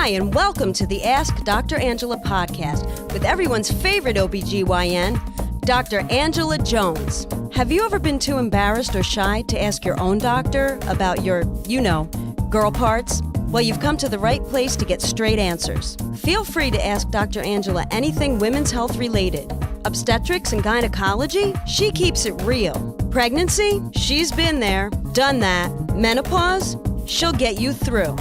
Hi, and welcome to the Ask Dr. Angela podcast with everyone's favorite OBGYN, Dr. Angela Jones. Have you ever been too embarrassed or shy to ask your own doctor about your, girl parts? Well, you've come to the right place to get straight answers. Feel free to ask Dr. Angela anything women's health related. Obstetrics and gynecology? She keeps it real. Pregnancy? She's been there, done that. Menopause? She'll get you through.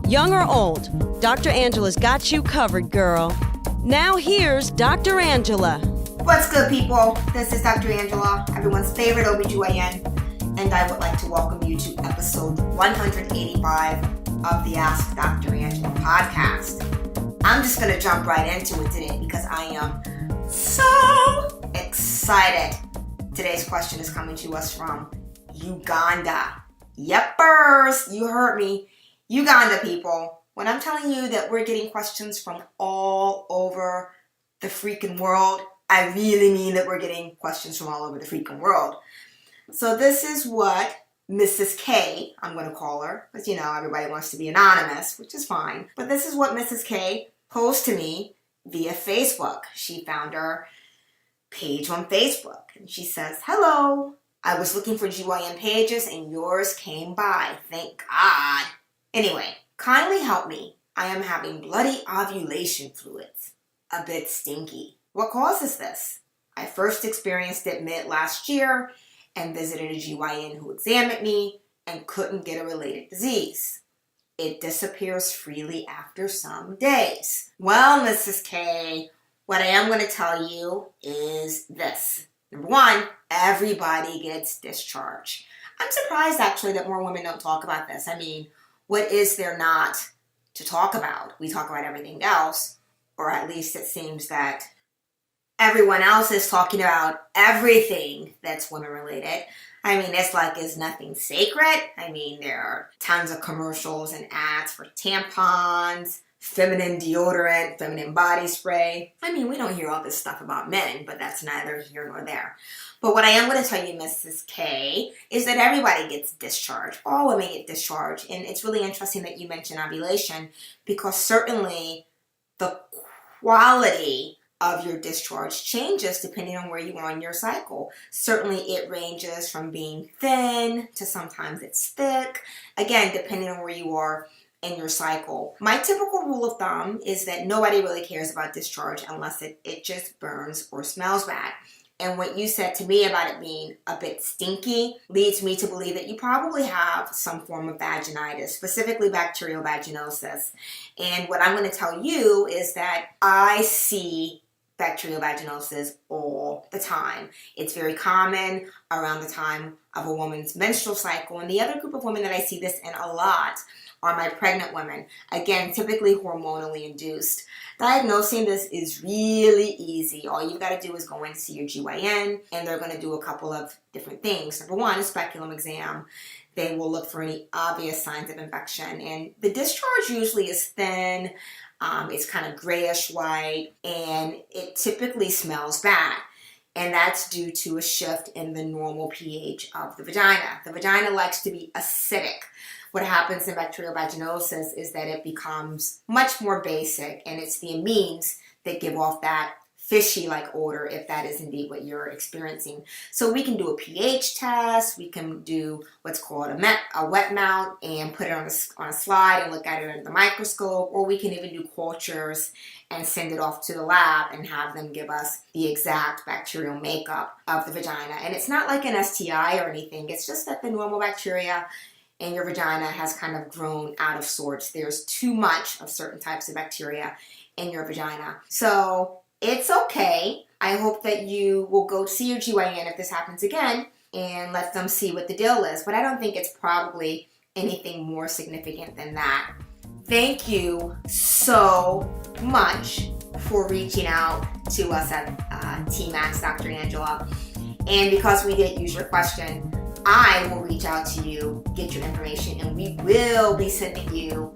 Young or old, Dr. Angela's got you covered, girl. Now here's Dr. Angela. What's good, people? This is Dr. Angela, everyone's favorite OBGYN, and I would like to welcome you to episode 185 of the Ask Dr. Angela podcast. I'm just going to jump right into it today because I am so excited. Today's question is coming to us from Uganda. Yepers, you heard me. Uganda, people. When I'm telling you that we're getting questions from all over the freaking world, I really mean that we're getting questions from all over the freaking world. So this is what Mrs. K, I'm going to call her, because everybody wants to be anonymous, which is fine. But this is what Mrs. K posed to me via Facebook. She found our page on Facebook, and she says, "Hello, I was looking for GYN pages and yours came by. Thank God. Anyway, kindly help me. I am having bloody ovulation fluids. A bit stinky. What causes this? I first experienced it mid last year and visited a GYN who examined me and couldn't get a related disease. It disappears freely after some days." Well, Mrs. K, what I am going to tell you is this. Number one, everybody gets discharge. I'm surprised actually that more women don't talk about this. I mean, what is there not to talk about? We talk about everything else, or at least it seems that everyone else is talking about everything that's women related. I mean, it's nothing sacred. I mean, there are tons of commercials and ads for tampons, feminine deodorant, feminine body spray. I mean, we don't hear all this stuff about men, but that's neither here nor there. But what I am going to tell you, Mrs. K, is that everybody gets discharged. All women get discharged. And it's really interesting that you mentioned ovulation, because certainly the quality of your discharge changes depending on where you are in your cycle. Certainly it ranges from being thin to sometimes it's thick. Again, depending on where you are in your cycle. My typical rule of thumb is that nobody really cares about discharge unless it just burns or smells bad. And what you said to me about it being a bit stinky leads me to believe that you probably have some form of vaginitis, specifically bacterial vaginosis. And what I'm going to tell you is that I see bacterial vaginosis all the time. It's very common around the time of a woman's menstrual cycle. And the other group of women that I see this in a lot are my pregnant women. Again, typically hormonally induced. Diagnosing this is really easy. All you've got to do is go in and see your GYN, and they're going to do a couple of different things. Number one, a speculum exam. They will look for any obvious signs of infection. And the discharge usually is thin. It's kind of grayish white, and it typically smells bad. And that's due to a shift in the normal pH of the vagina. The vagina likes to be acidic. What happens in bacterial vaginosis is that it becomes much more basic, and it's the amines that give off that fishy-like odor, if that is indeed what you're experiencing. So we can do a pH test, we can do what's called a wet mount and put it on a slide and look at it under the microscope, or we can even do cultures and send it off to the lab and have them give us the exact bacterial makeup of the vagina. And it's not like an STI or anything, it's just that the normal bacteria in your vagina has kind of grown out of sorts. There's too much of certain types of bacteria in your vagina. So it's okay. I hope that you will go see your GYN if this happens again and let them see what the deal is. But I don't think it's probably anything more significant than that. Thank you so much for reaching out to us at Team Ask Dr. Angela. And because we did use your question, I will reach out to you, get your information, and we will be sending you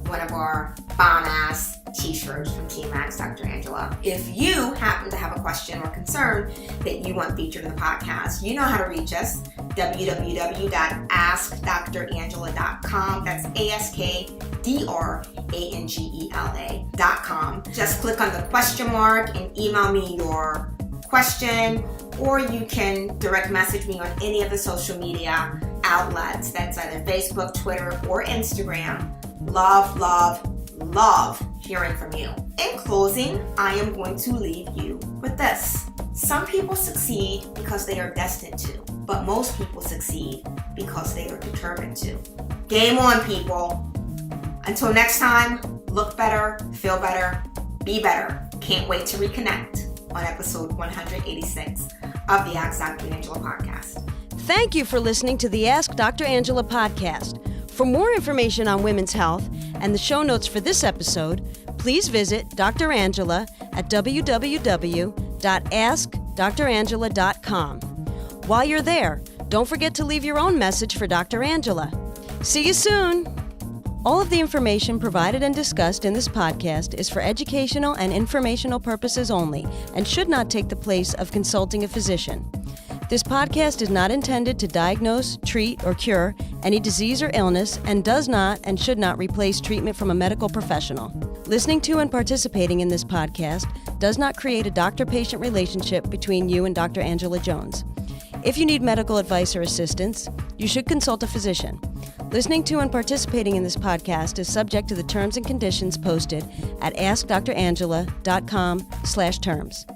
one of our bomb-ass t-shirts from Team Ask Dr. Angela. If you happen to have a question or concern that you want featured in the podcast, you know how to reach us. www.askdrangela.com. That's AskDrangela.com. Just click on the question mark and email me your question, or you can direct message me on any of the social media outlets. That's either Facebook, Twitter, or Instagram. Love, love, love hearing from you. In closing, I am going to leave you with this. Some people succeed because they are destined to, but most people succeed because they are determined to. Game on, people. Until next time, look better, feel better, be better. Can't wait to reconnect on episode 186 of the Ask Dr. Angela podcast. Thank you for listening to the Ask Dr. Angela podcast. For more information on women's health and the show notes for this episode, please visit Dr. Angela at www.askdrangela.com. While you're there, don't forget to leave your own message for Dr. Angela. See you soon! All of the information provided and discussed in this podcast is for educational and informational purposes only and should not take the place of consulting a physician. This podcast is not intended to diagnose, treat, or cure any disease or illness and does not and should not replace treatment from a medical professional. Listening to and participating in this podcast does not create a doctor-patient relationship between you and Dr. Angela Jones. If you need medical advice or assistance, you should consult a physician. Listening to and participating in this podcast is subject to the terms and conditions posted at askdrangela.com/terms.